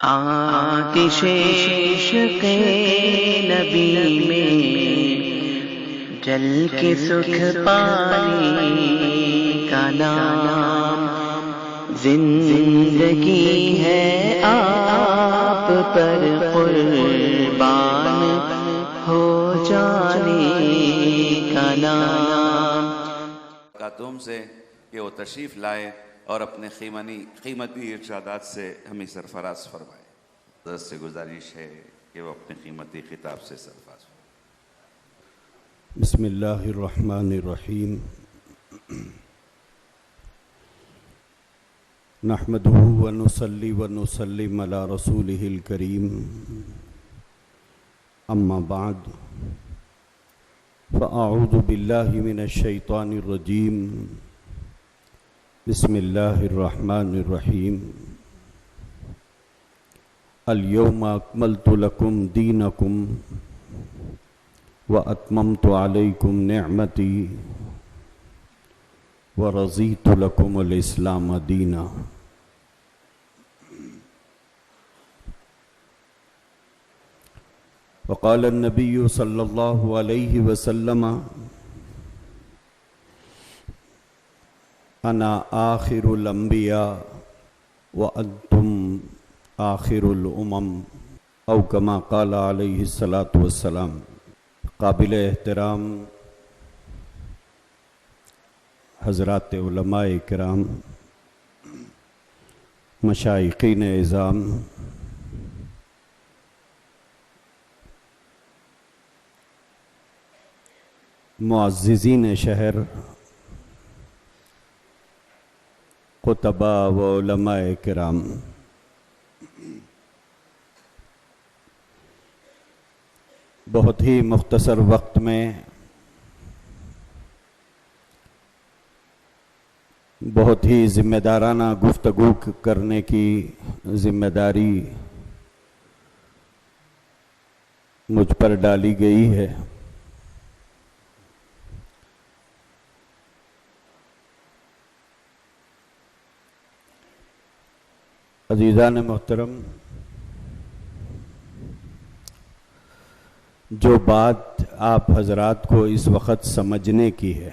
آتش عشق نبی میں جل کے سکھ پانے کا نام زندگی ہے آپ پر قربان ہو جانے کا نام۔ تم سے کہ وہ تشریف لائے اور اپنے قیمتی ارشادات سے ہمیں سرفراز فرمائے۔ حضرت سے گزارش ہے کہ وہ اپنے قیمتی خطاب سے سرفراز فرمائے۔ بسم اللہ الرحمن الرحیم۔ نحمدہ ونصلی ونسلم علی رسولہ الکریم، اما بعد فاعوذ باللہ من الشیطان الرجیم، بسم اللہ الرحمن الرحیم۔ الیوم اکملت لکم دینکم واتممت علیکم نعمتی ورضیت لکم الاسلام دینا۔ وقال النبی صلی اللہ علیہ وسلم انا آخر الانبیاء وانتم آخر الامم، او کما قال علیہ الصلاۃ والسلام۔ قابل احترام حضرات علماء کرام، مشائخین اعظام، معززین شہر، خطباء و علماء کرام، بہت ہی مختصر وقت میں بہت ہی ذمہ دارانہ گفتگو کرنے کی ذمہ داری مجھ پر ڈالی گئی ہے۔ عزیزان محترم، جو بات آپ حضرات کو اس وقت سمجھنے کی ہے،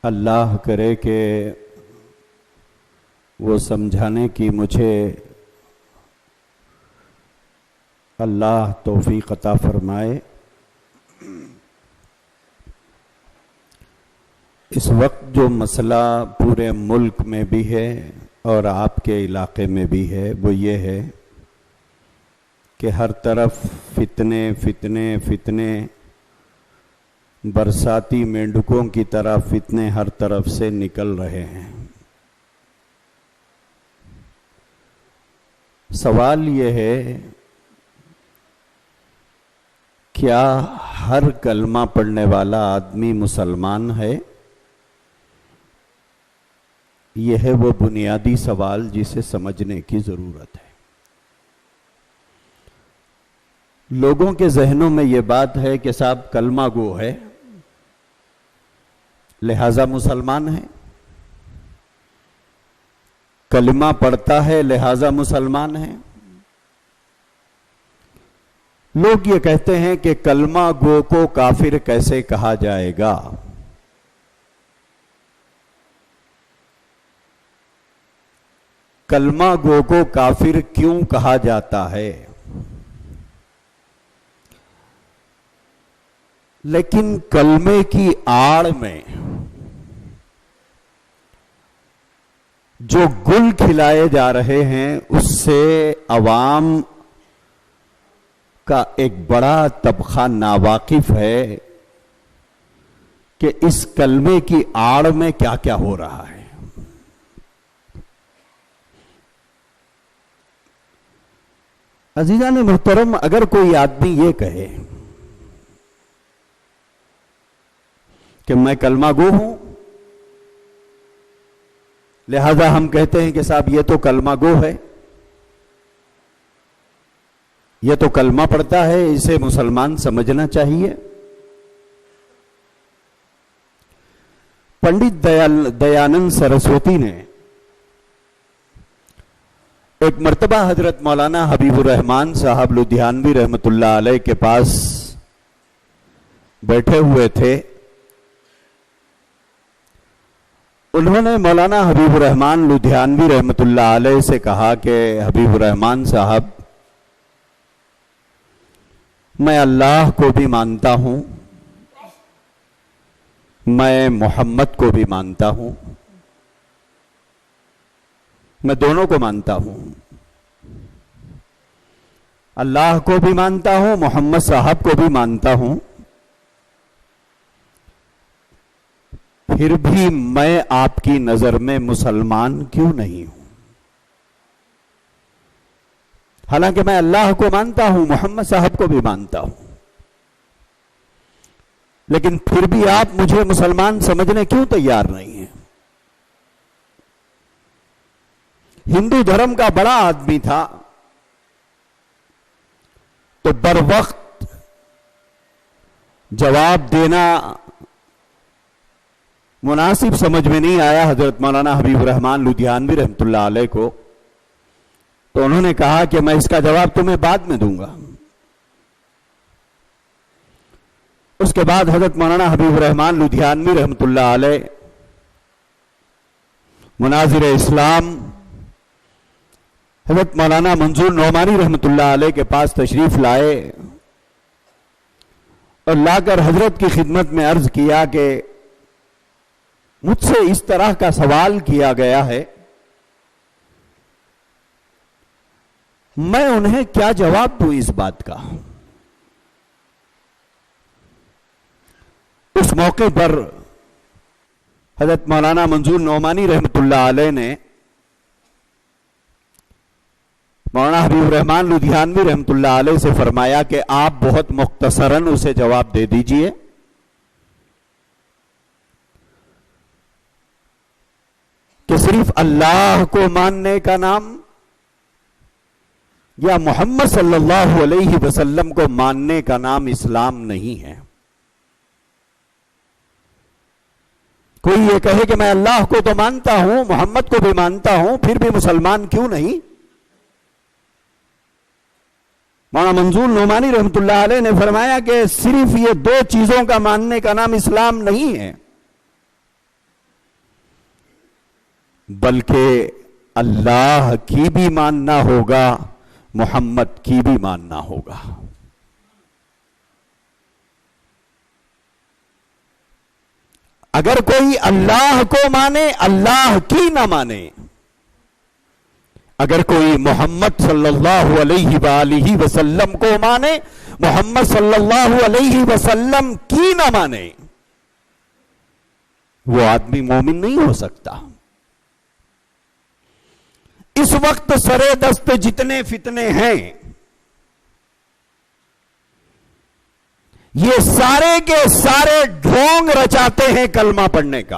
اللہ کرے کہ وہ سمجھانے کی مجھے اللہ توفیق عطا فرمائے۔ اس وقت جو مسئلہ پورے ملک میں بھی ہے اور آپ کے علاقے میں بھی ہے، وہ یہ ہے کہ ہر طرف فتنے فتنے فتنے، برساتی مینڈکوں کی طرح فتنے ہر طرف سے نکل رہے ہیں۔ سوال یہ ہے، کیا ہر کلمہ پڑھنے والا آدمی مسلمان ہے؟ یہ ہے وہ بنیادی سوال جسے سمجھنے کی ضرورت ہے۔ لوگوں کے ذہنوں میں یہ بات ہے کہ صاحب کلمہ گو ہے لہذا مسلمان ہے، کلمہ پڑھتا ہے لہذا مسلمان ہے۔ لوگ یہ کہتے ہیں کہ کلمہ گو کو کافر کیسے کہا جائے گا؟ کلمہ گو کو کافر کیوں کہا جاتا ہے؟ لیکن کلمے کی آڑ میں جو گل کھلائے جا رہے ہیں، اس سے عوام کا ایک بڑا طبقہ ناواقف ہے کہ اس کلمے کی آڑ میں کیا کیا ہو رہا ہے۔ عزیزان محترم، اگر کوئی آدمی یہ کہے کہ میں کلمہ گو ہوں، لہذا ہم کہتے ہیں کہ صاحب یہ تو کلمہ گو ہے، یہ تو کلمہ پڑھتا ہے، اسے مسلمان سمجھنا چاہیے۔ پنڈت دیانند سرسوتی نے ایک مرتبہ حضرت مولانا حبیب الرحمان صاحب لدھیانوی رحمۃ اللہ علیہ کے پاس بیٹھے ہوئے تھے. انہوں نے مولانا حبیب الرحمان لدھیانوی رحمۃ اللہ علیہ سے کہا کہ حبیب الرحمان صاحب، میں اللہ کو بھی مانتا ہوں، میں محمد کو بھی مانتا ہوں، میں دونوں کو مانتا ہوں، اللہ کو بھی مانتا ہوں، محمد صاحب کو بھی مانتا ہوں، پھر بھی میں آپ کی نظر میں مسلمان کیوں نہیں ہوں؟ حالانکہ میں اللہ کو مانتا ہوں، محمد صاحب کو بھی مانتا ہوں، لیکن پھر بھی آپ مجھے مسلمان سمجھنے کیوں تیار نہیں ہیں؟ ہندو دھرم کا بڑا آدمی تھا تو بر وقت جواب دینا مناسب سمجھ میں نہیں آیا حضرت مولانا حبیب الرحمان لدھیانوی رحمۃ اللہ علیہ کو. تو انہوں نے کہا کہ میں اس کا جواب تمہیں بعد میں دوں گا. اس کے بعد حضرت مولانا حبیب الرحمان لدھیانوی رحمۃ اللہ علیہ مناظر اسلام حضرت مولانا منظور نعمانی رحمۃ اللہ علیہ کے پاس تشریف لائے اور لا کر حضرت کی خدمت میں عرض کیا کہ مجھ سے اس طرح کا سوال کیا گیا ہے، میں انہیں کیا جواب دوں اس بات کا؟ اس موقع پر حضرت مولانا منظور نعمانی رحمۃ اللہ علیہ نے مولانا حبیب الرحمان لدھیانوی رحمۃ اللہ علیہ سے فرمایا کہ آپ بہت مختصراً اسے جواب دے دیجئے کہ صرف اللہ کو ماننے کا نام یا محمد صلی اللہ علیہ وسلم کو ماننے کا نام اسلام نہیں ہے. کوئی یہ کہے کہ میں اللہ کو تو مانتا ہوں، محمد کو بھی مانتا ہوں، پھر بھی مسلمان کیوں نہیں؟ مولانا منظور نعمانی رحمۃ اللہ علیہ نے فرمایا کہ صرف یہ دو چیزوں کا ماننے کا نام اسلام نہیں ہے، بلکہ اللہ کی بھی ماننا ہوگا، محمد کی بھی ماننا ہوگا. اگر کوئی اللہ کو مانے، اللہ کی نہ مانے، اگر کوئی محمد صلی اللہ علیہ وآلہ وسلم کو مانے، محمد صلی اللہ علیہ وسلم کی نہ مانے، وہ آدمی مومن نہیں ہو سکتا. اس وقت سرے دست جتنے فتنے ہیں، یہ سارے کے سارے ڈھونگ رچاتے ہیں کلمہ پڑھنے کا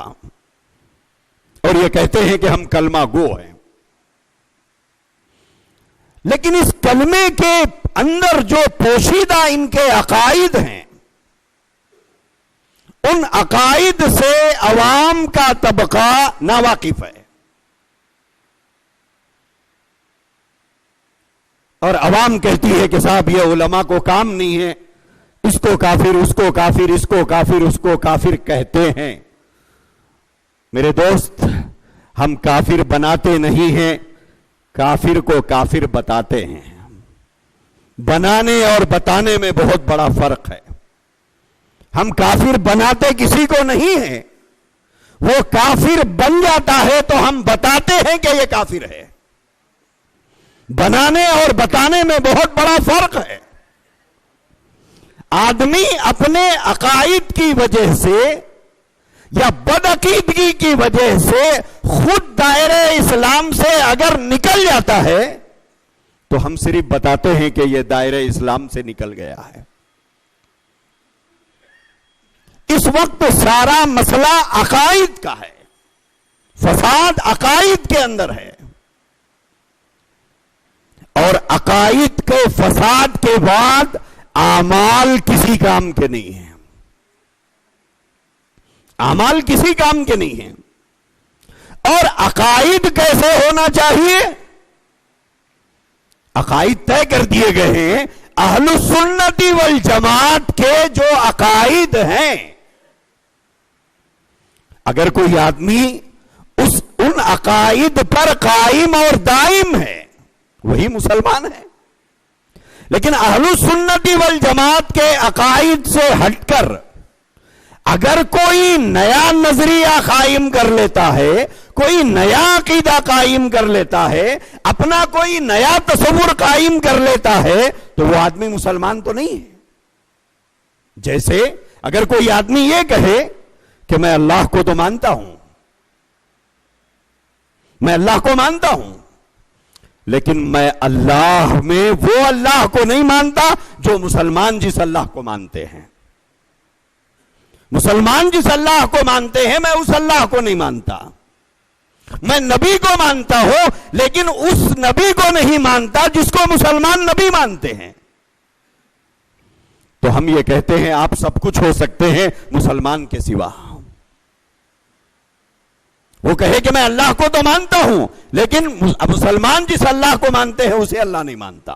اور یہ کہتے ہیں کہ ہم کلمہ گو ہیں. لیکن اس کلمے کے اندر جو پوشیدہ ان کے عقائد ہیں، ان عقائد سے عوام کا طبقہ ناواقف ہے. اور عوام کہتی ہے کہ صاحب یہ علماء کو کام نہیں ہے، اس کو کافر، اس کو کافر، اس کو کافر، اس کو کافر کہتے ہیں. میرے دوست، ہم کافر بناتے نہیں ہیں، کافر کو کافر بتاتے ہیں. بنانے اور بتانے میں بہت بڑا فرق ہے. ہم کافر بناتے کسی کو نہیں ہیں، وہ کافر بن جاتا ہے تو ہم بتاتے ہیں کہ یہ کافر ہے. بنانے اور بتانے میں بہت بڑا فرق ہے. آدمی اپنے عقائد کی وجہ سے یا بدعقیدگی کی وجہ سے خود دائرہ اسلام سے اگر نکل جاتا ہے تو ہم صرف بتاتے ہیں کہ یہ دائرہ اسلام سے نکل گیا ہے. اس وقت سارا مسئلہ عقائد کا ہے، فساد عقائد کے اندر ہے، اور عقائد کے فساد کے بعد اعمال کسی کام کے نہیں ہیں. اعمال کسی کام کے نہیں ہیں. اور عقائد کیسے ہونا چاہیے؟ عقائد طے کر دیے گئے ہیں. اہل السنت والجماعت کے جو عقائد ہیں، اگر کوئی آدمی ان عقائد پر قائم اور دائم ہے وہی مسلمان ہے. لیکن اہل السنت والجماعت کے عقائد سے ہٹ کر اگر کوئی نیا نظریہ قائم کر لیتا ہے، کوئی نیا عقیدہ قائم کر لیتا ہے، اپنا کوئی نیا تصور قائم کر لیتا ہے، تو وہ آدمی مسلمان تو نہیں ہے. جیسے اگر کوئی آدمی یہ کہے کہ میں اللہ کو تو مانتا ہوں، میں اللہ کو مانتا ہوں، لیکن میں اللہ میں وہ اللہ کو نہیں مانتا جو مسلمان جس اللہ کو مانتے ہیں. مسلمان جس اللہ کو مانتے ہیں میں اس اللہ کو نہیں مانتا. میں نبی کو مانتا ہوں لیکن اس نبی کو نہیں مانتا جس کو مسلمان نبی مانتے ہیں. تو ہم یہ کہتے ہیں آپ سب کچھ ہو سکتے ہیں مسلمان کے سوا. وہ کہے کہ میں اللہ کو تو مانتا ہوں لیکن مسلمان جس اللہ کو مانتے ہیں اسے اللہ نہیں مانتا.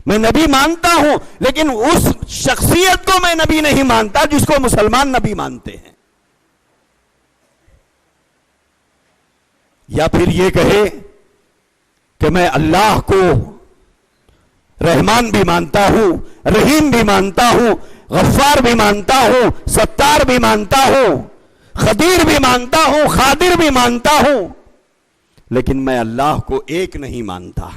میں نبی مانتا ہوں لیکن اس شخصیت کو میں نبی نہیں مانتا جس کو مسلمان نبی مانتے ہیں. یا پھر یہ کہے کہ میں اللہ کو رحمان بھی مانتا ہوں، رحیم بھی مانتا ہوں، غفار بھی مانتا ہوں، ستار بھی مانتا ہوں، قدیر بھی مانتا ہوں، قادر بھی مانتا ہوں، لیکن میں اللہ کو ایک نہیں مانتا.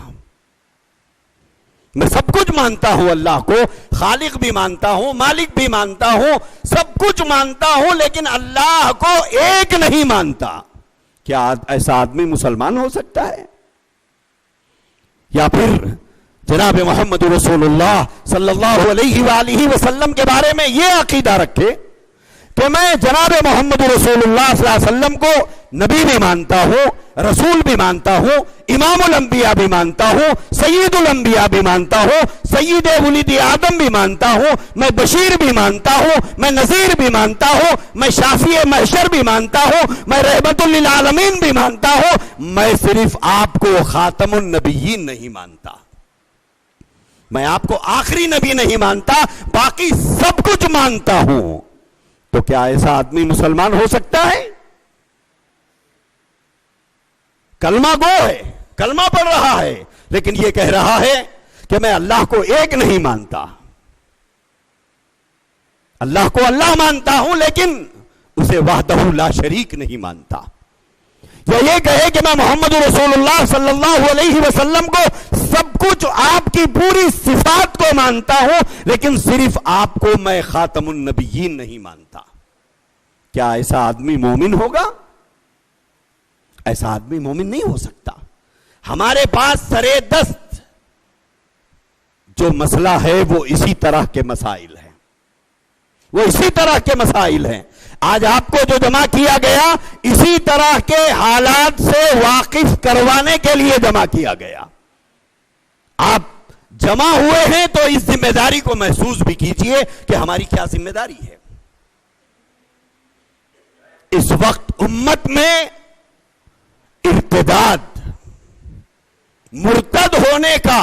میں سب کچھ مانتا ہوں، اللہ کو خالق بھی مانتا ہوں، مالک بھی مانتا ہوں، سب کچھ مانتا ہوں، لیکن اللہ کو ایک نہیں مانتا. کیا ایسا آدمی مسلمان ہو سکتا ہے؟ یا پھر جناب محمد رسول اللہ صلی اللہ علیہ وآلہ وسلم کے بارے میں یہ عقیدہ رکھے کہ میں جناب محمد رسول اللہ صلی اللہ علیہ وسلم کو نبی بھی مانتا ہوں، رسول بھی مانتا ہوں، امام الانبیاء بھی مانتا ہوں، سید الانبیاء بھی مانتا ہوں، سید ولد آدم بھی مانتا ہوں، میں بشیر بھی مانتا ہوں، میں نذیر بھی مانتا ہوں، میں شافی محشر بھی مانتا ہوں، میں رحمت للعالمین بھی مانتا ہوں، میں صرف آپ کو خاتم النبیین نہیں مانتا. میں آپ کو آخری نبی نہیں مانتا، باقی سب کچھ مانتا ہوں. تو کیا ایسا آدمی مسلمان ہو سکتا ہے؟ کلمہ گو ہے، کلمہ پڑھ رہا ہے، لیکن یہ کہہ رہا ہے کہ میں اللہ کو ایک نہیں مانتا. اللہ کو اللہ مانتا ہوں لیکن اسے وحدہ لا شریک نہیں مانتا. یا یہ کہے کہ میں محمد رسول اللہ صلی اللہ علیہ وسلم کو سب کچھ آپ کی پوری صفات کو مانتا ہوں لیکن صرف آپ کو میں خاتم النبیین نہیں مانتا. کیا ایسا آدمی مومن ہوگا؟ ایسا آدمی مومن نہیں ہو سکتا. ہمارے پاس سرے دست جو مسئلہ ہے وہ اسی طرح کے مسائل ہیں، وہ اسی طرح کے مسائل ہیں. آج آپ کو جو جمع کیا گیا اسی طرح کے حالات سے واقف کروانے کے لیے جمع کیا گیا. آپ جمع ہوئے ہیں تو اس ذمہ داری کو محسوس بھی کیجئے کہ ہماری کیا ذمہ داری ہے. اس وقت امت میں ارتداد، مرتد ہونے کا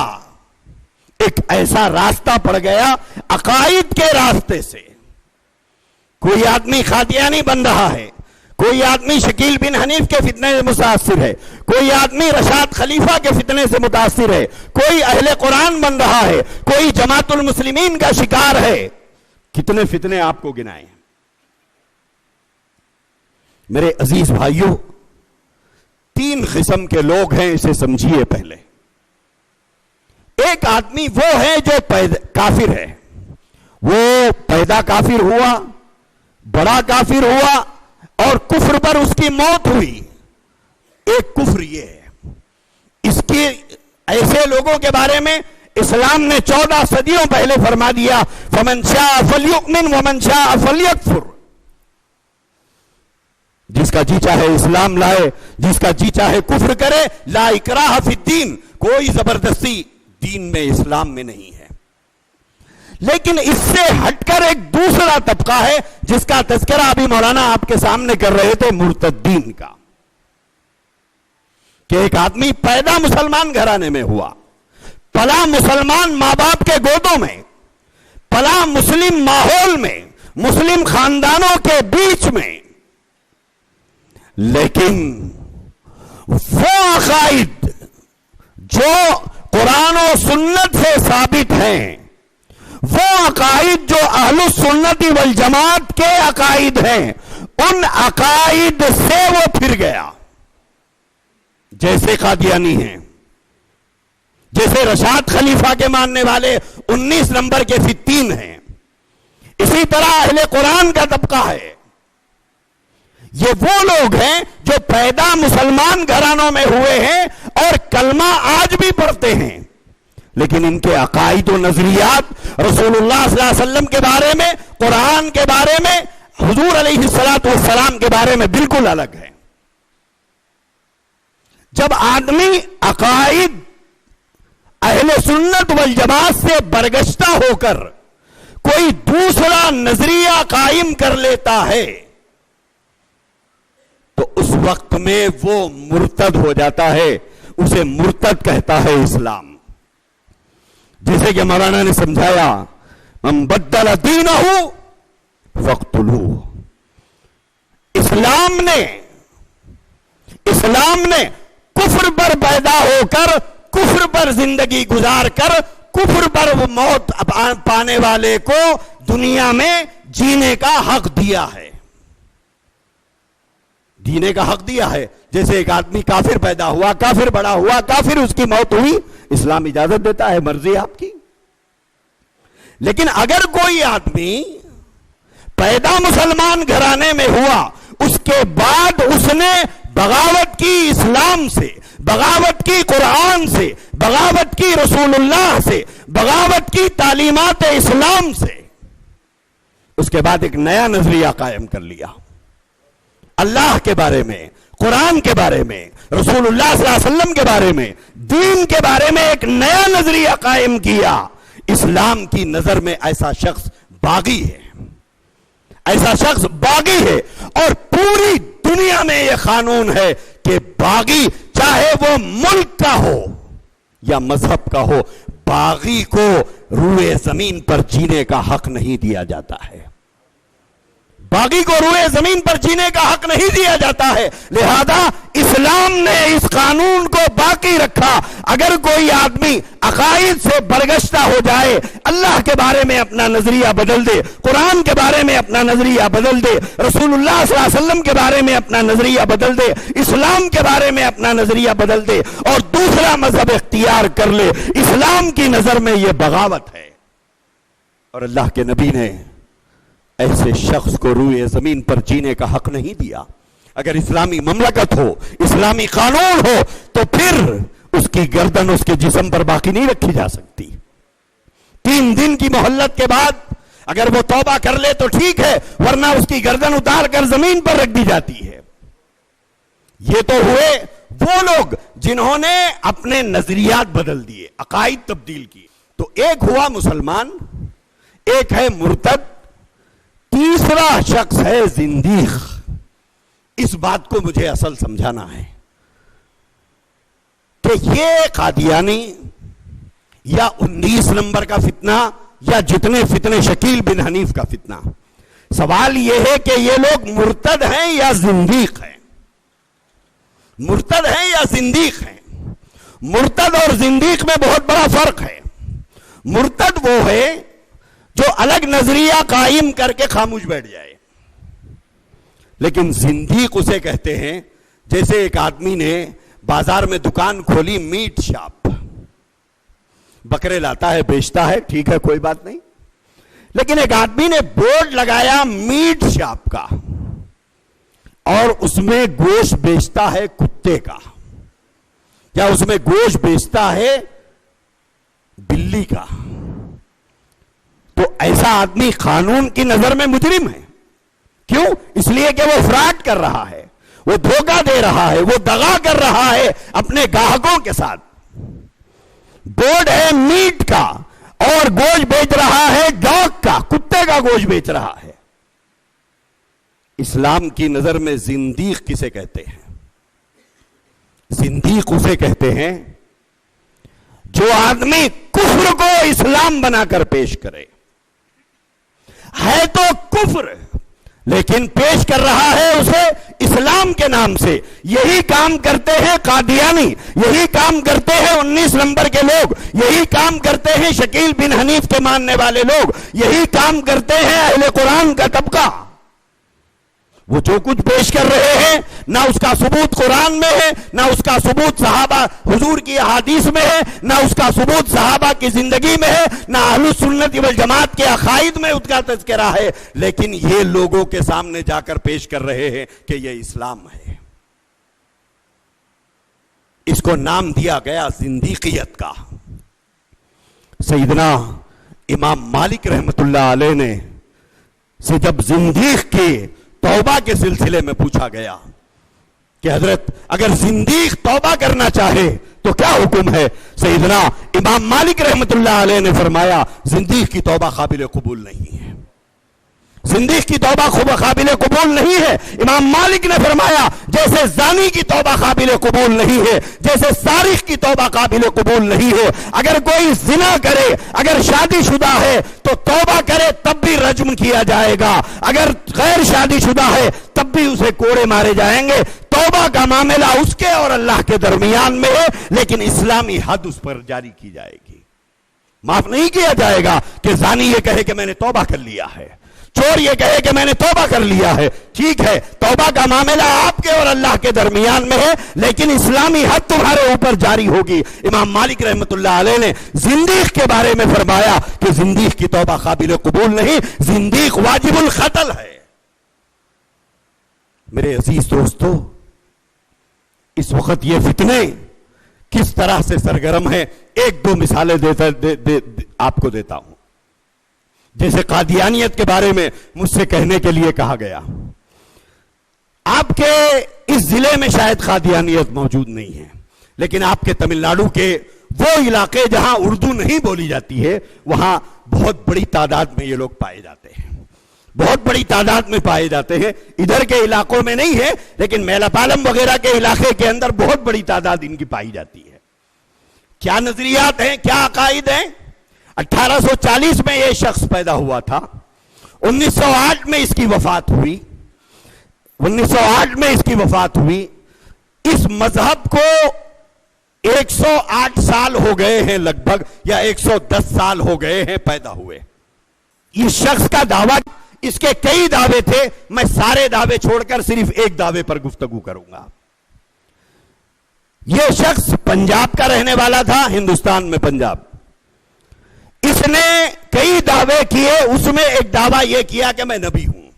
ایک ایسا راستہ پڑ گیا عقائد کے راستے سے. کوئی آدمی قادیانی بن رہا ہے، کوئی آدمی شکیل بن حنیف کے فتنے سے متاثر ہے، کوئی آدمی رشاد خلیفہ کے فتنے سے متاثر ہے، کوئی اہل قرآن بن رہا ہے، کوئی جماعت المسلمین کا شکار ہے. کتنے فتنے آپ کو گنائے ہیں. میرے عزیز بھائیوں، 3 قسم کے لوگ ہیں، اسے سمجھیے. پہلے ایک آدمی وہ ہے جو کافر ہے، وہ پیدا کافر ہوا، بڑا کافر ہوا اور کفر پر اس کی موت ہوئی. ایک کفر یہ ہے. اس کی ایسے لوگوں کے بارے میں اسلام نے 14 صدیوں پہلے فرما دیا فمن شاء فلیؤمن ومن شاء فلیکفر. جس کا جی چاہے اسلام لائے، جس کا جی چاہے کفر کرے. لا اکراہ فی الدین، کوئی زبردستی دین میں، اسلام میں نہیں ہے. لیکن اس سے ہٹ کر ایک دوسرا طبقہ ہے جس کا تذکرہ ابھی مولانا آپ کے سامنے کر رہے تھے، مرتدین کا. کہ ایک آدمی پیدا مسلمان گھرانے میں ہوا، پلا مسلمان ماں باپ کے گودوں میں، پلا مسلم ماحول میں، مسلم خاندانوں کے بیچ میں، لیکن وہ عقائد جو قرآن و سنت سے ثابت ہیں، وہ عقائد جو اہل السنت والجماعت کے عقائد ہیں، ان عقائد سے وہ پھر گیا. جیسے قادیانی ہیں، جیسے رشاد خلیفہ کے ماننے والے 19 نمبر کے فتین ہیں، اسی طرح اہل قرآن کا طبقہ ہے. یہ وہ لوگ ہیں جو پیدا مسلمان گھرانوں میں ہوئے ہیں اور کلمہ آج بھی پڑھتے ہیں، لیکن ان کے عقائد و نظریات رسول اللہ صلی اللہ علیہ وسلم کے بارے میں، قرآن کے بارے میں، حضور علیہ السلام کے بارے میں بالکل الگ ہے. جب آدمی عقائد اہل سنت والجماعت سے برگشتہ ہو کر کوئی دوسرا نظریہ قائم کر لیتا ہے تو اس وقت میں وہ مرتد ہو جاتا ہے. اسے مرتد کہتا ہے اسلام. جیسے کہ مولانا نے سمجھایا، من بدل دینہ فاقتلوہ. اسلام نے کفر پر پیدا ہو کر، کفر پر زندگی گزار کر، کفر پر موت پانے والے کو دنیا میں جینے کا حق دیا ہے. جینے کا حق دیا ہے. جیسے ایک آدمی کافر پیدا ہوا، کافر بڑا ہوا، کافر اس کی موت ہوئی، اسلام اجازت دیتا ہے، مرضی آپ کی. لیکن اگر کوئی آدمی پیدا مسلمان گھرانے میں ہوا، اس کے بعد اس نے بغاوت کی اسلام سے، بغاوت کی قرآن سے، بغاوت کی رسول اللہ سے، بغاوت کی تعلیمات اسلام سے، اس کے بعد ایک نیا نظریہ قائم کر لیا. اللہ کے بارے میں، قرآن کے بارے میں، رسول اللہ صلی اللہ علیہ وسلم کے بارے میں، دین کے بارے میں ایک نیا نظریہ قائم کیا. اسلام کی نظر میں ایسا شخص باغی ہے، ایسا شخص باغی ہے. اور پوری دنیا میں یہ قانون ہے کہ باغی چاہے وہ ملک کا ہو یا مذہب کا ہو، باغی کو روئے زمین پر جینے کا حق نہیں دیا جاتا ہے. باغی کو روئے زمین پر جینے کا حق نہیں دیا جاتا ہے. لہذا اسلام نے اس قانون کو باقی رکھا. اگر کوئی آدمی عقائد سے برگشتہ ہو جائے، اللہ کے بارے میں اپنا نظریہ بدل دے، قرآن کے بارے میں اپنا نظریہ بدل دے، رسول اللہ صلی اللہ علیہ وسلم کے بارے میں اپنا نظریہ بدل دے، اسلام کے بارے میں اپنا نظریہ بدل دے اور دوسرا مذہب اختیار کر لے، اسلام کی نظر میں یہ بغاوت ہے. اور اللہ کے نبی نے ایسے شخص کو روئے زمین پر جینے کا حق نہیں دیا. اگر اسلامی مملکت ہو، اسلامی قانون ہو، تو پھر اس کی گردن اس کے جسم پر باقی نہیں رکھی جا سکتی. 3 دن کی مہلت کے بعد اگر وہ توبہ کر لے تو ٹھیک ہے، ورنہ اس کی گردن اتار کر زمین پر رکھ دی جاتی ہے. یہ تو ہوئے وہ لوگ جنہوں نے اپنے نظریات بدل دیے، عقائد تبدیل کی. تو ایک ہوا مسلمان، ایک ہے مرتد، تیسرا شخص ہے زندیق. اس بات کو مجھے اصل سمجھانا ہے کہ یہ قادیانی یا 19 نمبر کا فتنہ یا جتنے فتنے شکیل بن حنیف کا فتنہ، سوال یہ ہے کہ یہ لوگ مرتد ہیں یا زندیق ہیں؟ مرتد ہیں یا زندیق ہیں؟ مرتد اور زندیق میں بہت بڑا فرق ہے. مرتد وہ ہے جو الگ نظریہ قائم کر کے خاموش بیٹھ جائے، لیکن زندیق اسے کہتے ہیں جیسے ایک آدمی نے بازار میں دکان کھولی، میٹ شاپ، بکرے لاتا ہے بیچتا ہے، ٹھیک ہے کوئی بات نہیں، لیکن ایک آدمی نے بورڈ لگایا میٹ شاپ کا اور اس میں گوشت بیچتا ہے کتے کا، یا اس میں گوشت بیچتا ہے بلی کا. تو ایسا آدمی قانون کی نظر میں مجرم ہے. کیوں؟ اس لیے کہ وہ فراڈ کر رہا ہے، وہ دھوکہ دے رہا ہے، وہ دغا کر رہا ہے اپنے گاہکوں کے ساتھ. بورڈ ہے میٹ کا اور گوشت بیچ رہا ہے ڈاگ کا، کتے کا گوشت بیچ رہا ہے. اسلام کی نظر میں زندیق کسے کہتے ہیں؟ زندیق اسے کہتے ہیں جو آدمی کفر کو اسلام بنا کر پیش کرے، ہے تو کفر لیکن پیش کر رہا ہے اسے اسلام کے نام سے، یہی کام کرتے ہیں قادیانی، یہی کام کرتے ہیں 19 نمبر کے لوگ، یہی کام کرتے ہیں شکیل بن حنیف کے ماننے والے لوگ، یہی کام کرتے ہیں اہل قرآن کا طبقہ۔ وہ جو کچھ پیش کر رہے ہیں نہ اس کا ثبوت قرآن میں ہے، نہ اس کا ثبوت صحابہ حضور کی احادیث میں ہے، نہ اس کا ثبوت صحابہ کی زندگی میں ہے، نہ اہل السنت والجماعت کے عقائد میں اس کا تذکرہ ہے، لیکن یہ لوگوں کے سامنے جا کر پیش کر رہے ہیں کہ یہ اسلام ہے۔ اس کو نام دیا گیا زندیقیت کا۔ سیدنا امام مالک رحمت اللہ علیہ نے سے جب زندیق کی توبہ کے سلسلے میں پوچھا گیا کہ حضرت اگر زندیق توبہ کرنا چاہے تو کیا حکم ہے، سیدنا امام مالک رحمت اللہ علیہ نے فرمایا زندیق کی توبہ قابل قبول نہیں ہے، زندیق کی توبہ قابل قبول نہیں ہے۔ امام مالک نے فرمایا جیسے زانی کی توبہ قابل قبول نہیں ہے، جیسے سارق کی توبہ قابل قبول نہیں ہے۔ اگر کوئی زنا کرے، اگر شادی شدہ ہے تو توبہ کرے تب بھی رجم کیا جائے گا، اگر غیر شادی شدہ ہے تب بھی اسے کوڑے مارے جائیں گے۔ توبہ کا معاملہ اس کے اور اللہ کے درمیان میں ہے، لیکن اسلامی حد اس پر جاری کی جائے گی۔ معاف نہیں کیا جائے گا کہ زانی یہ کہے کہ میں نے توبہ کر لیا ہے، چور یہ کہے کہ میں نے توبہ کر لیا ہے۔ ٹھیک ہے، توبہ کا معاملہ آپ کے اور اللہ کے درمیان میں ہے، لیکن اسلامی حد تمہارے اوپر جاری ہوگی۔ امام مالک رحمت اللہ علیہ نے زندیق کے بارے میں فرمایا کہ زندیق کی توبہ قابل قبول نہیں، زندیق واجب القتل ہے۔ میرے عزیز دوستو، اس وقت یہ فتنے کس طرح سے سرگرم ہیں، ایک دو مثالیں آپ کو دیتا ہوں۔ جیسے قادیانیت کے بارے میں مجھ سے کہنے کے لیے کہا گیا، آپ کے اس ضلع میں شاید قادیانیت موجود نہیں ہے، لیکن آپ کے تمل ناڈو کے وہ علاقے جہاں اردو نہیں بولی جاتی ہے وہاں بہت بڑی تعداد میں یہ لوگ پائے جاتے ہیں، بہت بڑی تعداد میں پائے جاتے ہیں۔ ادھر کے علاقوں میں نہیں ہے، لیکن میلاپالم وغیرہ کے علاقے کے اندر بہت بڑی تعداد ان کی پائی جاتی ہے۔ کیا نظریات ہیں، کیا عقائد ہیں؟ 1840 میں یہ شخص پیدا ہوا تھا، 1908 میں اس کی وفات ہوئی، 1908 میں اس کی وفات ہوئی۔ اس مذہب کو 108 سال ہو گئے ہیں لگ بھگ، یا 110 سال ہو گئے ہیں پیدا ہوئے۔ اس شخص کا دعویٰ، اس کے کئی دعوے تھے، میں سارے دعوے چھوڑ کر صرف ایک دعوے پر گفتگو کروں گا۔ یہ شخص پنجاب کا رہنے والا تھا، ہندوستان میں پنجاب۔ اس نے کئی دعوے کیے، اس میں ایک دعویٰ یہ کیا کہ میں نبی ہوں۔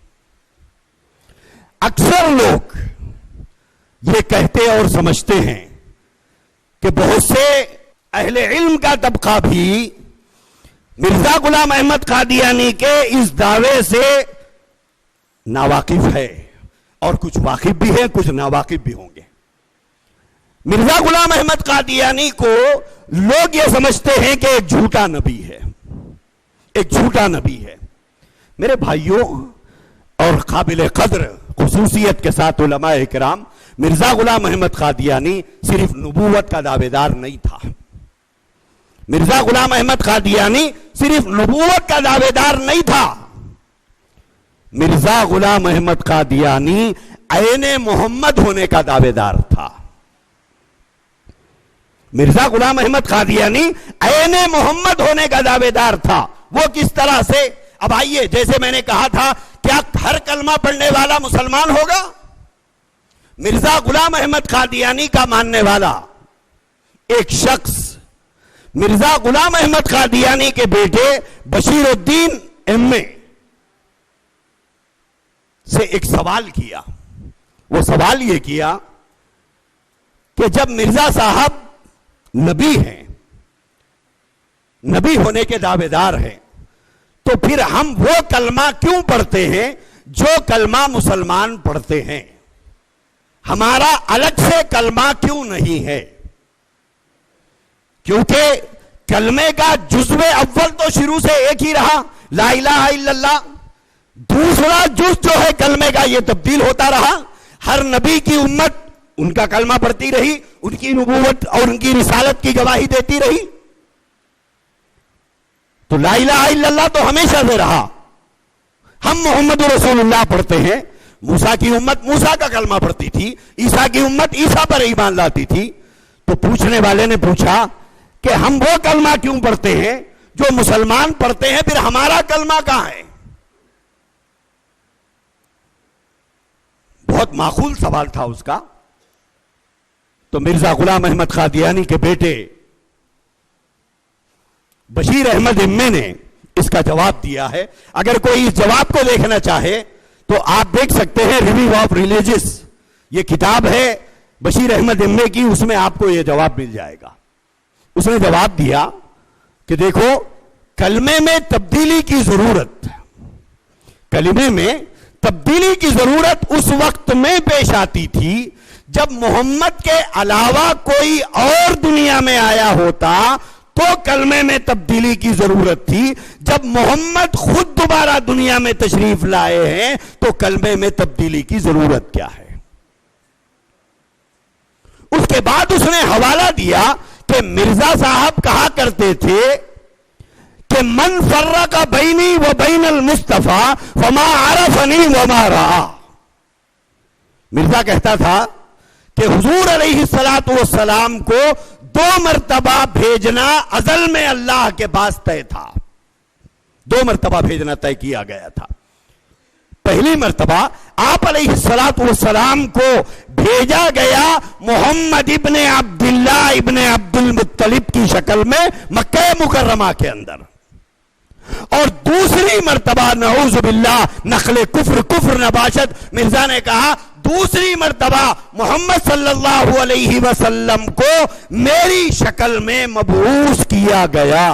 اکثر لوگ یہ کہتے اور سمجھتے ہیں کہ بہت سے اہل علم کا طبقہ بھی مرزا غلام احمد قادیانی کے اس دعوے سے ناواقف ہے، اور کچھ واقف بھی ہیں، کچھ ناواقف بھی ہوں گے۔ مرزا غلام احمد قادیانی کو لوگ یہ سمجھتے ہیں کہ ایک جھوٹا نبی ہے، ایک جھوٹا نبی ہے۔ میرے بھائیوں اور قابل قدر خصوصیت کے ساتھ علماء اکرام، مرزا غلام احمد قادیانی صرف نبوت کا دعوے دار نہیں تھا، مرزا غلام احمد قادیانی صرف نبوت کا دعوے دار نہیں تھا، مرزا غلام احمد قادیانی عین محمد ہونے کا دعوے دار تھا۔ مرزا غلام احمد قادیانی عین محمد ہونے کا دعوے دار تھا۔ وہ کس طرح سے؟ اب آئیے، جیسے میں نے کہا تھا، کیا ہر کلمہ پڑھنے والا مسلمان ہوگا؟ مرزا غلام احمد قادیانی کا ماننے والا ایک شخص مرزا غلام احمد قادیانی کے بیٹے بشیر الدین ایم اے سے ایک سوال کیا۔ وہ سوال یہ کیا کہ جب مرزا صاحب نبی ہیں، نبی ہونے کے دعوے دار ہیں، تو پھر ہم وہ کلمہ کیوں پڑھتے ہیں جو کلمہ مسلمان پڑھتے ہیں؟ ہمارا الگ سے کلمہ کیوں نہیں ہے؟ کیونکہ کلمے کا جزو اول تو شروع سے ایک ہی رہا، لا الہ الا اللہ۔ دوسرا جز جو ہے کلمے کا یہ تبدیل ہوتا رہا، ہر نبی کی امت ان کا کلمہ پڑھتی رہی، ان کی نبوت اور ان کی رسالت کی گواہی دیتی رہی۔ تو لا الہ الا اللہ تو ہمیشہ سے رہا. ہم محمد رسول اللہ پڑھتے ہیں. موسیٰ کی امت موسیٰ کا کلمہ پڑھتی تھی, عیسیٰ کی امت عیسیٰ پر ایمان لاتی تھی. تو پوچھنے والے نے پوچھا کہ ہم وہ کلمہ کیوں پڑھتے ہیں جو مسلمان پڑھتے ہیں, پھر ہمارا کلمہ کہاں ہے؟ بہت معقول سوال تھا اس کا. تو مرزا غلام احمد قادیانی کے بیٹے بشیر احمد امے نے اس کا جواب دیا ہے. اگر کوئی اس جواب کو دیکھنا چاہے تو آپ دیکھ سکتے ہیں ریویو آف ریلیجس, یہ کتاب ہے بشیر احمد امے کی, اس میں آپ کو یہ جواب مل جائے گا. اس نے جواب دیا کہ دیکھو, کلمے میں تبدیلی کی ضرورت, کلمے میں تبدیلی کی ضرورت اس وقت میں پیش آتی تھی جب محمد کے علاوہ کوئی اور دنیا میں آیا ہوتا تو کلمے میں تبدیلی کی ضرورت تھی. جب محمد خود دوبارہ دنیا میں تشریف لائے ہیں تو کلمے میں تبدیلی کی ضرورت کیا ہے؟ اس کے بعد اس نے حوالہ دیا کہ مرزا صاحب کہا کرتے تھے کہ من فرق بینی و بین المصطفیٰ فما عرفنی وما رآ. مرزا کہتا تھا کہ حضور علیہ السلام کو 2 مرتبہ بھیجنا ازل میں اللہ کے پاس طے تھا. 2 مرتبہ بھیجنا طے کیا گیا تھا. پہلی مرتبہ آپ علیہ السلام کو بھیجا گیا محمد ابن عبداللہ ابن عبد المطلب کی شکل میں مکہ مکرمہ کے اندر, اور دوسری مرتبہ نعوذ باللہ نقل کفر نباشت, مرزا نے کہا دوسری مرتبہ محمد صلی اللہ علیہ وسلم کو میری شکل میں مبعوث کیا گیا.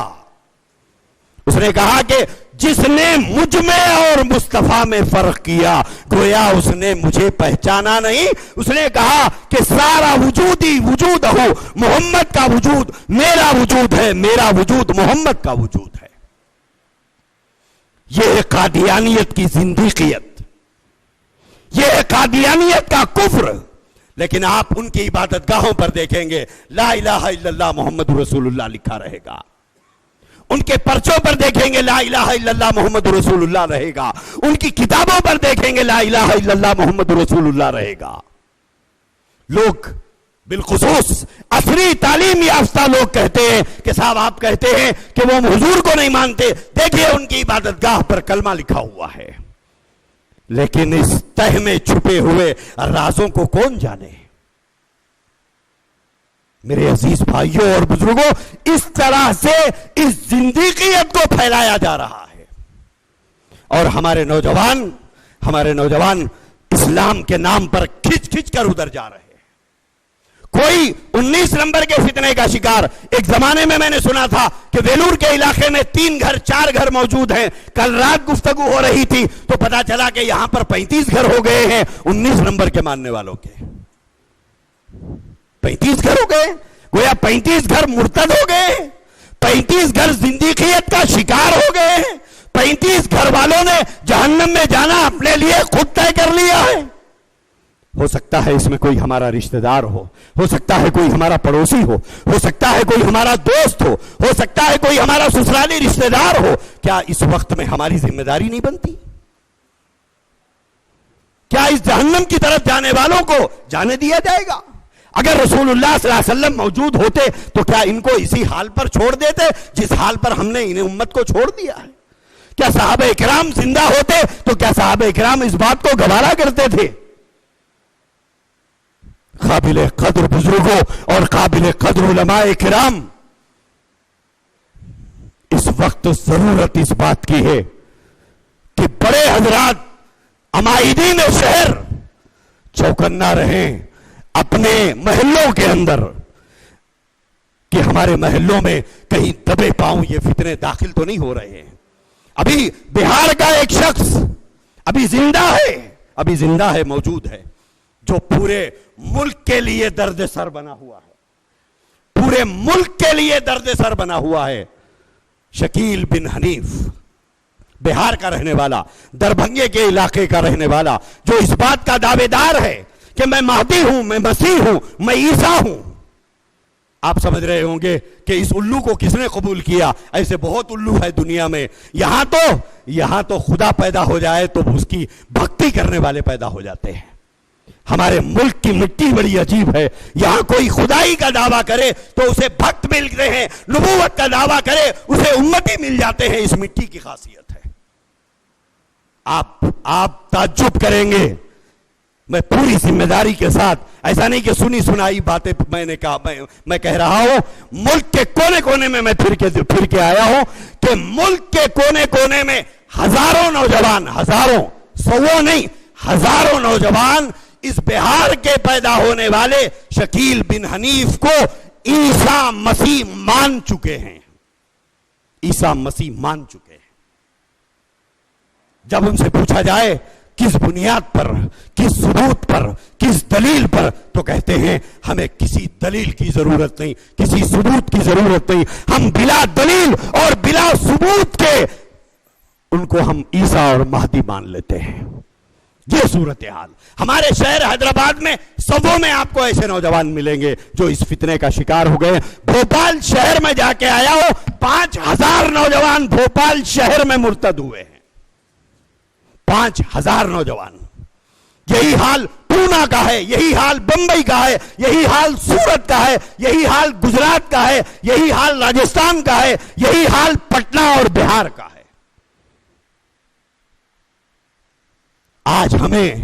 اس نے کہا کہ جس نے مجھ میں اور مصطفیٰ میں فرق کیا گویا اس نے مجھے پہچانا نہیں. اس نے کہا کہ سارا وجود ہی وجود ہو, محمد کا وجود میرا وجود ہے, میرا وجود محمد کا وجود ہے. یہ ہے قادیانیت کی زندیقیت, یہ ہے قادیانیت کا کفر. لیکن آپ ان کی عبادت گاہوں پر دیکھیں گے لا الہ الا اللہ محمد رسول اللہ لکھا رہے گا. ان کے پرچوں پر دیکھیں گے لا الہ الا اللہ محمد رسول اللہ رہے گا. ان کی کتابوں پر دیکھیں گے لا الہ الا اللہ محمد رسول اللہ رہے گا. لوگ بالخصوص عصری تعلیم یافتہ لوگ کہتے ہیں کہ صاحب آپ کہتے ہیں کہ وہ حضور کو نہیں مانتے, دیکھیے ان کی عبادت گاہ پر کلمہ لکھا ہوا ہے. لیکن اس تہ میں چھپے ہوئے رازوں کو کون جانے؟ میرے عزیز بھائیوں اور بزرگوں, اس طرح سے اس زندیقیت کو پھیلایا جا رہا ہے. اور ہمارے نوجوان اسلام کے نام پر کھچ کر ادھر جا رہے ہیں. کوئی 19 نمبر کے فتنے کا شکار. ایک زمانے میں نے سنا تھا کہ ویلور کے علاقے میں 3 گھر 4 گھر موجود ہیں. کل رات گفتگو ہو رہی تھی تو پتا چلا کہ یہاں پر 35 گھر ہو گئے ہیں 19 نمبر کے ماننے والوں کے. 35 گھر ہو گئے, گویا 35 گھر مرتد ہو گئے, 35 گھر زندیقیت کا شکار ہو گئے, 35 گھر والوں نے جہنم میں جانا اپنے لیے خود طے کر لیا ہے. ہو سکتا ہے اس میں کوئی ہمارا رشتہ دار ہو سکتا ہے کوئی ہمارا پڑوسی ہو سکتا ہے کوئی ہمارا دوست ہو سکتا ہے کوئی ہمارا سسرالی رشتہ دار ہو. کیا اس وقت میں ہماری ذمہ داری نہیں بنتی؟ کیا اس جہنم کی طرف جانے والوں کو جانے دیا جائے گا؟ اگر رسول اللہ صلی اللہ علیہ وسلم موجود ہوتے تو کیا ان کو اسی حال پر چھوڑ دیتے جس حال پر ہم نے انہیں امت کو چھوڑ دیا ہے؟ کیا صحابہ اکرام زندہ ہوتے تو کیا صحابہ اکرام اس بات کو گوارا کرتے تھے؟ قابل قدر بزرگوں اور قابل قدر علماء کرام, اس وقت ضرورت اس بات کی ہے کہ بڑے حضرات عمائدین شہر چوکنا رہیں اپنے محلوں کے اندر کہ ہمارے محلوں میں کہیں دبے پاؤں یہ فتنے داخل تو نہیں ہو رہے ہیں. ابھی بہار کا ایک شخص ابھی زندہ ہے موجود ہے جو پورے ملک کے لیے درد سر بنا ہوا ہے, پورے ملک کے لیے درد سر بنا ہوا ہے. شکیل بن حنیف, بہار کا رہنے والا, دربھنگے کے علاقے کا رہنے والا, جو اس بات کا دعوے دار ہے کہ میں مہدی ہوں, میں مسیح ہوں, میں عیسیٰ ہوں. آپ سمجھ رہے ہوں گے کہ اس الو کو کس نے قبول کیا؟ ایسے بہت الو ہے دنیا میں. یہاں تو خدا پیدا ہو جائے تو اس کی بھکتی کرنے والے پیدا ہو جاتے ہیں. ہمارے ملک کی مٹی بڑی عجیب ہے. یہاں کوئی خدائی کا دعویٰ کرے تو اسے بھکت ملتے ہیں, نبوت کا دعویٰ کرے اسے امتی مل جاتے ہیں. اس مٹی کی خاصیت ہے. آپ تعجب کریں گے. میں پوری ذمہ داری کے ساتھ, ایسا نہیں کہ سنی سنائی باتیں میں نے کہا, میں کہہ رہا ہوں ملک کے کونے کونے میں پھر کے آیا ہوں کہ ملک کے کونے کونے میں ہزاروں نوجوان, سووں نہیں ہزاروں نوجوان اس بہار کے پیدا ہونے والے شکیل بن حنیف کو عیسیٰ مسیح مان چکے ہیں. عیسیٰ مسیح مان چکے ہیں. جب ان سے پوچھا جائے کس بنیاد پر, کس ثبوت پر, کس دلیل پر, تو کہتے ہیں ہمیں کسی دلیل کی ضرورت نہیں, کسی ثبوت کی ضرورت نہیں. ہم بلا دلیل اور بلا ثبوت کے ان کو ہم عیسیٰ اور مہدی مان لیتے ہیں. یہ صورتحال ہمارے شہر حیدرآباد میں سبوں میں آپ کو ایسے نوجوان ملیں گے جو اس فتنے کا شکار ہو گئے. بھوپال شہر میں جا کے آیا ہو, 5000 نوجوان بھوپال شہر میں مرتد ہوئے ہیں. 5000 نوجوان. یہی حال پونا کا ہے, یہی حال بمبئی کا ہے, یہی حال سورت کا ہے, یہی حال گجرات کا ہے, یہی حال راجستھان کا ہے, یہی حال پٹنہ اور بہار کا ہے. آج ہمیں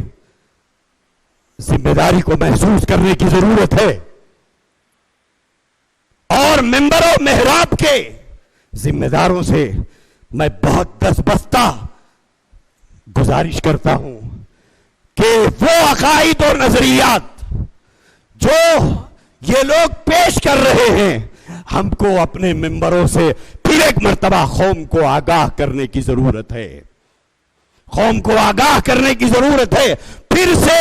ذمہ داری کو محسوس کرنے کی ضرورت ہے اور ممبر و محراب کے ذمہ داروں سے میں بہت دستبستہ گزارش کرتا ہوں کہ وہ عقائد اور نظریات جو یہ لوگ پیش کر رہے ہیں, ہم کو اپنے ممبروں سے پھر ایک مرتبہ قوم کو آگاہ کرنے کی ضرورت ہے. قوم کو آگاہ کرنے کی ضرورت ہے. پھر سے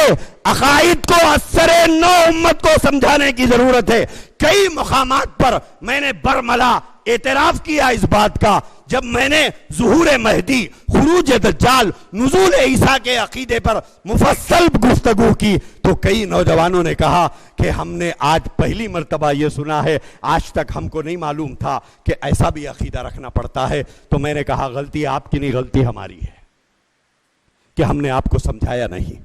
عقائد کو اثر نو امت کو سمجھانے کی ضرورت ہے. کئی مقامات پر میں نے برملا اعتراف کیا اس بات کا, جب میں نے ظہور مہدی, خروج دجال, نزول عیسیٰ کے عقیدے پر مفصل گفتگو کی تو کئی نوجوانوں نے کہا کہ ہم نے آج پہلی مرتبہ یہ سنا ہے, آج تک ہم کو نہیں معلوم تھا کہ ایسا بھی عقیدہ رکھنا پڑتا ہے. تو میں نے کہا غلطی آپ کی نہیں, غلطی ہماری ہے کہ ہم نے آپ کو سمجھایا نہیں,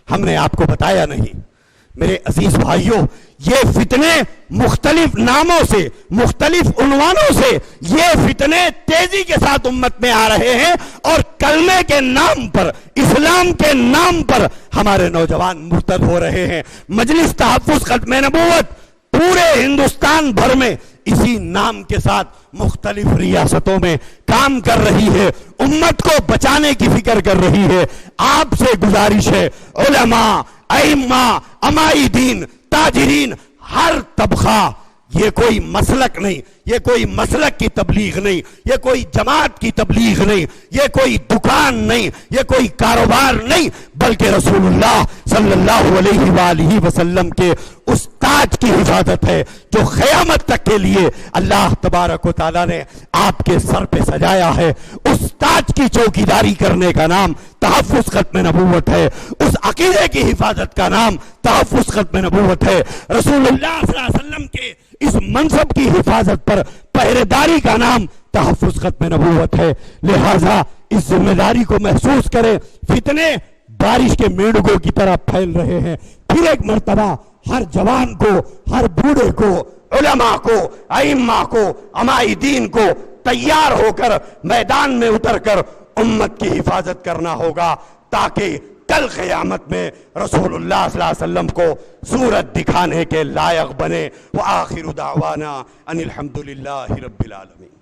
ہم نے آپ کو بتایا نہیں. میرے عزیز بھائیوں, یہ فتنے مختلف ناموں سے, مختلف عنوانوں سے یہ فتنے تیزی کے ساتھ امت میں آ رہے ہیں اور کلمے کے نام پر, اسلام کے نام پر ہمارے نوجوان مرتد ہو رہے ہیں. مجلس تحفظ ختم نبوت پورے ہندوستان بھر میں اسی نام کے ساتھ مختلف ریاستوں میں کام کر رہی ہے, امت کو بچانے کی فکر کر رہی ہے. آپ سے گزارش ہے, علماء, ائمہ, امائی دین, تاجرین, ہر طبقہ, یہ کوئی مسلک نہیں, یہ کوئی مسلک کی تبلیغ نہیں, یہ کوئی جماعت کی تبلیغ نہیں, یہ کوئی دکان نہیں, یہ کوئی کاروبار نہیں, بلکہ رسول اللہ صلی اللہ علیہ وآلہ وسلم کے اس تاج کی حفاظت ہے جو قیامت تک کے لیے اللہ تبارک و تعالیٰ نے آپ کے سر پہ سجایا ہے. اس تاج کی چوکیداری کرنے کا نام تحفظ ختم نبوت ہے. اس عقیدے کی حفاظت کا نام تحفظ ختم نبوت ہے. رسول اللہ صلی اللہ علیہ وسلم کے اس منصب کی حفاظت پر پہرے داری کا نام تحفظ ختم نبوت ہے. لہذا اس ذمہ داری کو محسوس کریں. فتنے بارش کے میڑکوں کی طرح پھیل رہے ہیں. پھر ایک مرتبہ ہر جوان کو, ہر بوڑھے کو, علماء کو, ائمہ کو, امائی دین کو تیار ہو کر میدان میں اتر کر امت کی حفاظت کرنا ہوگا تاکہ کل قیامت میں رسول اللہ صلی اللہ علیہ وسلم کو صورت دکھانے کے لائق بنے. وآخر دعوانا ان الحمدللہ رب العالمین.